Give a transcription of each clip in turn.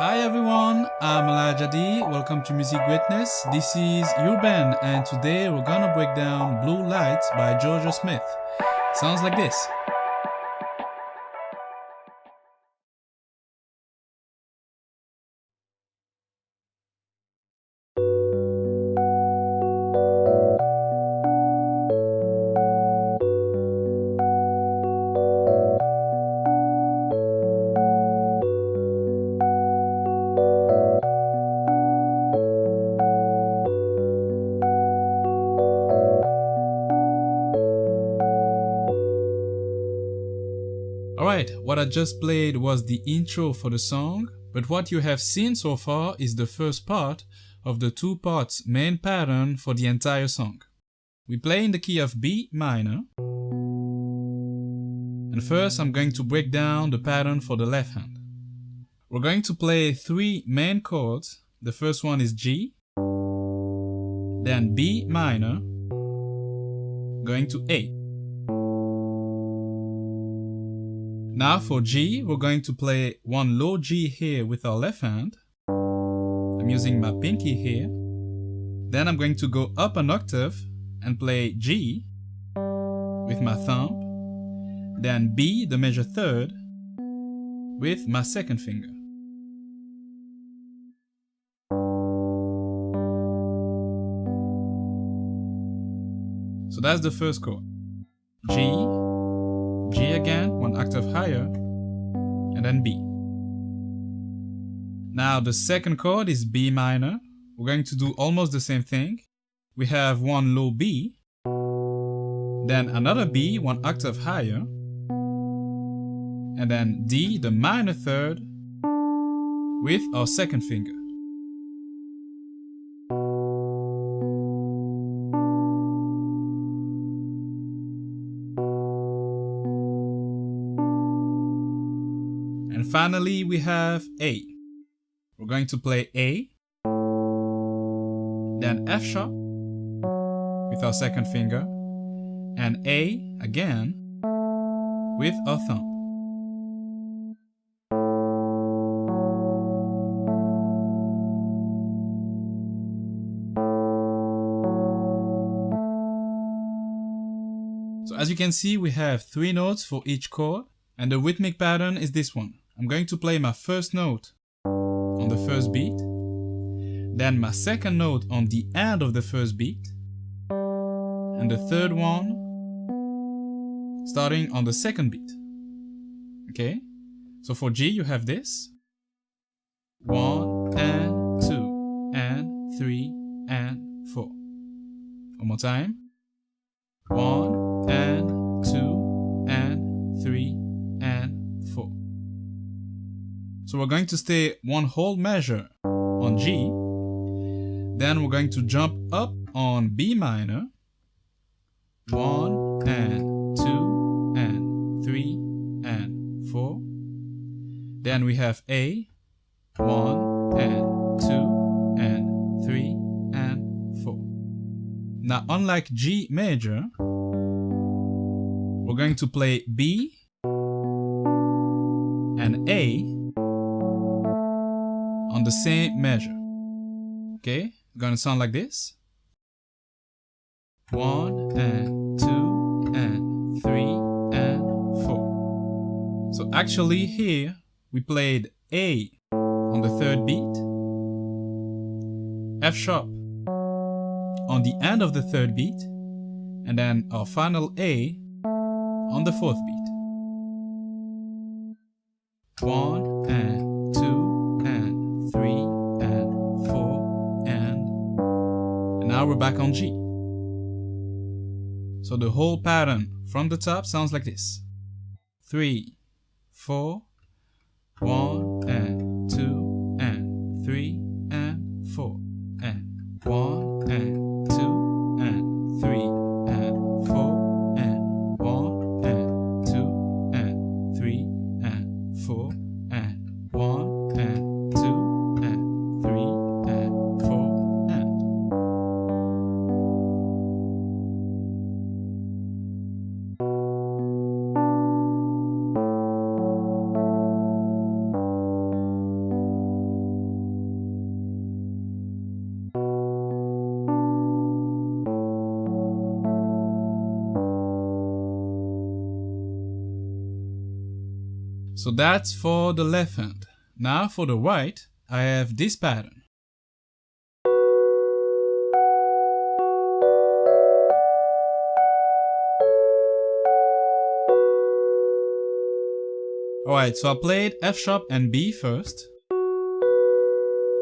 Hi everyone, I'm Elijah D. Welcome to Music Greatness. This is Urban, and today we're gonna break down Blue Lights by Jorja Smith. Sounds like this. Alright, what I just played was the intro for the song, but what you have seen so far is the first part of the two parts main pattern for the entire song. We play in the key of B minor, and first I'm going to break down the pattern for the left hand. We're going to play three main chords. The first one is G, then B minor, going to A. Now for G, we're going to play one low G here with our left hand. I'm using my pinky here. Then I'm going to go up an octave and play G with my thumb. Then B, the major third, with my second finger. So that's the first chord. G, G again, one octave higher, and then B. Now the second chord is B minor. We're going to do almost the same thing. We have one low B, then another B, one octave higher, and then D, the minor third, with our second finger. And finally, we have A. We're going to play A, then F sharp with our second finger, and A again with our thumb. So as you can see, we have three notes for each chord, and the rhythmic pattern is this one. I'm going to play my first note on the first beat, then my second note on the end of the first beat, and the third one starting on the second beat. Okay? So for G, you have this. 1 and 2 and 3 and 4. One more time. 1 and 2 and 3 and 4. So we're going to stay one whole measure on G, then we're going to jump up on B minor, 1 and 2 and 3 and 4. Then we have A, 1 and 2 and 3 and 4. Now unlike G major, we're going to play B and A on the same measure. Okay, it's gonna sound like this. 1 and 2 and 3 and 4. So actually here we played A on the third beat, F sharp on the end of the third beat, and then our final A on the fourth beat. 1 and 2 and 3 and 4 and now we're back on G. So the whole pattern from the top sounds like this. 3, 4, 1 and 2 and 3 and 4 and 1 and 2 and 3 and 4 and 1 and 2 and 3 and 4 and 1 and 2 and 3 and 4 and. So that's for the left hand. Now for the right, I have this pattern. Alright, so I played F sharp and B first,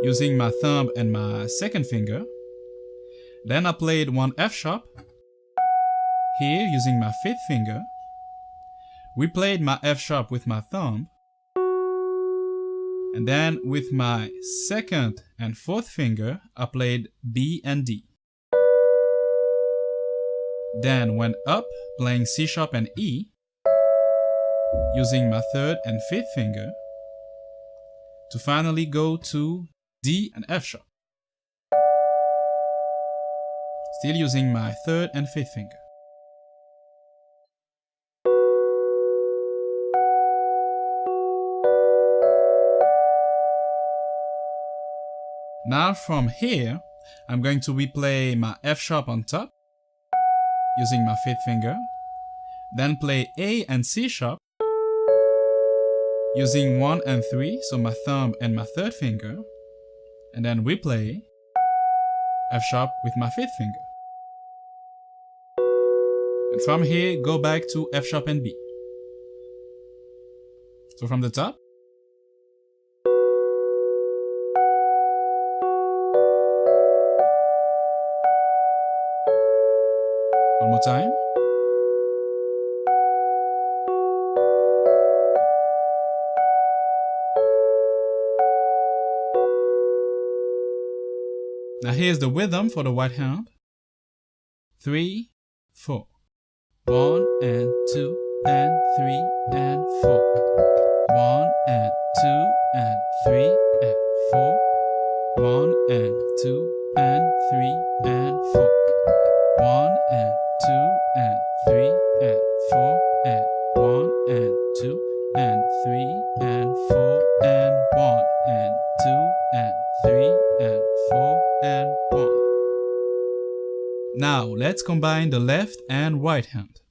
using my thumb and my second finger. Then I played one F sharp, here using my fifth finger. We played my F sharp with my thumb. And then with my second and fourth finger, I played B and D. Then went up, playing C sharp and E, using my third and fifth finger, to finally go to D and F sharp, still using my third and fifth finger. Now from here, I'm going to replay my F sharp on top, using my fifth finger, then play A and C sharp, using 1 and 3, so my thumb and my third finger, and then replay F sharp with my fifth finger. And from here, go back to F sharp and B. So from the top. One more time. Now here's the rhythm for the right hand. 3, 4. 1 and 2 and 3 and 4. 1 and 2 and 3 and 4. 1 and 2 and 3 and 4. 1 and 2 and 3 and 4 and 1 and 2 and 3 and 4 and 1 and 2 and 3 and 4 and 1. Now let's combine the left and right hand.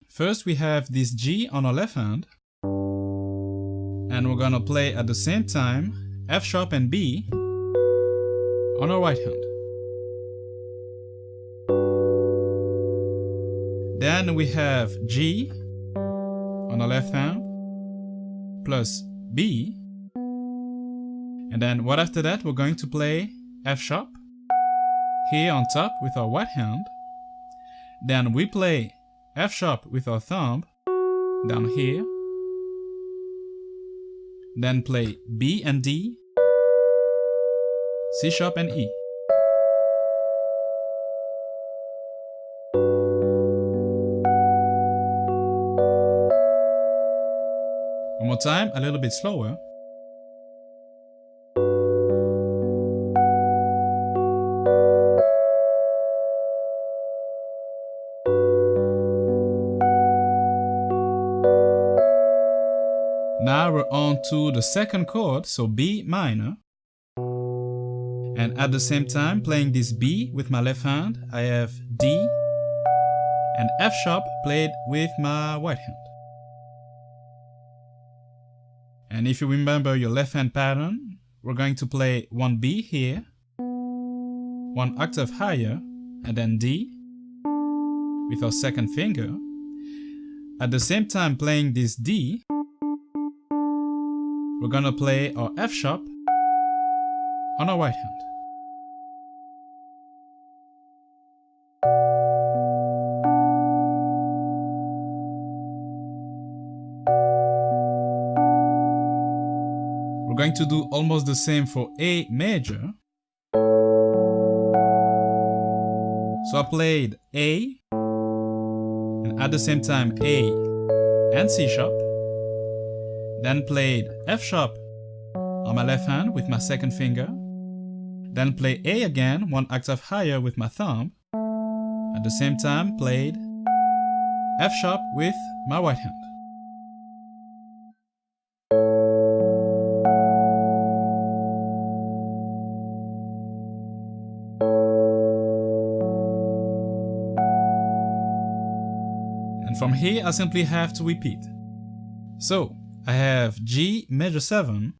First we have this G on our left hand, and we're gonna play at the same time F sharp and B on our right hand. Then we have G on our left hand plus B, and then right after that we're going to play F sharp here on top with our right hand. Then we play F sharp with our thumb down here. Then play B and D, C sharp and E. One more time, a little bit slower. Now we're on to the second chord, so B minor. And at the same time, playing this B with my left hand, I have D and F sharp played with my right hand. And if you remember your left hand pattern, we're going to play one B here, one octave higher, and then D with our second finger. At the same time playing this D, we're gonna play our F sharp on our right hand. We're going to do almost the same for A major. So I played A, and at the same time A and C sharp. Then played F sharp on my left hand with my second finger. Then play A again, one octave higher with my thumb. At the same time played F sharp with my right hand. And from here I simply have to repeat. So I have G major 7,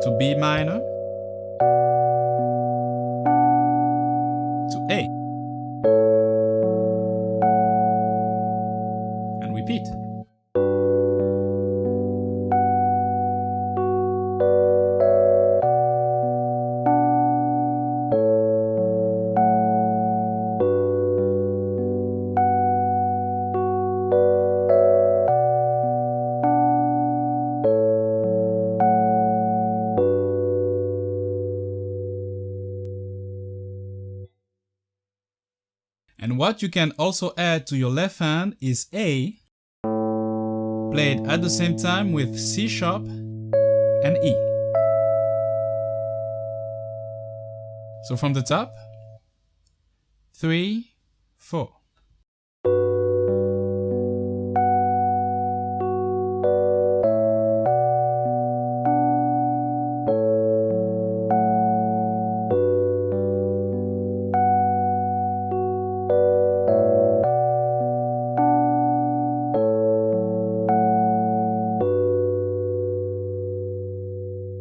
to B minor, to A, and repeat. And what you can also add to your left hand is A, played at the same time with C sharp and E. So from the top, 3, 4.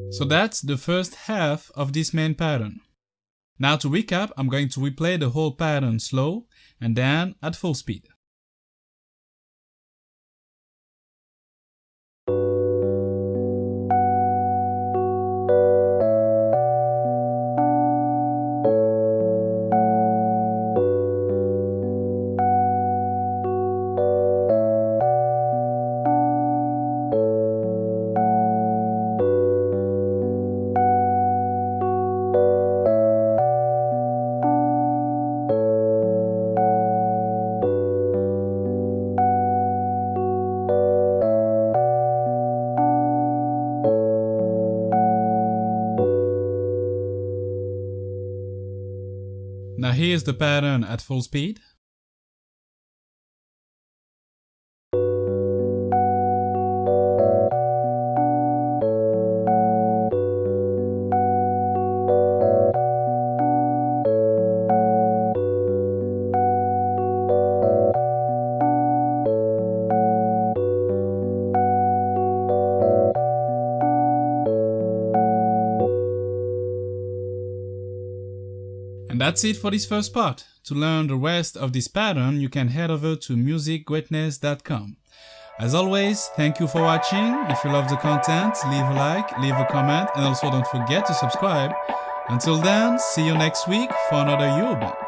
So that's the first half of this main pattern. Now to recap, I'm going to replay the whole pattern slow and then at full speed. Now here's the pattern at full speed. And that's it for this first part. To learn the rest of this pattern, you can head over to musicgreatness.com. As always, thank you for watching. If you love the content, leave a like, leave a comment, and also don't forget to subscribe. Until then, see you next week for another Euroband.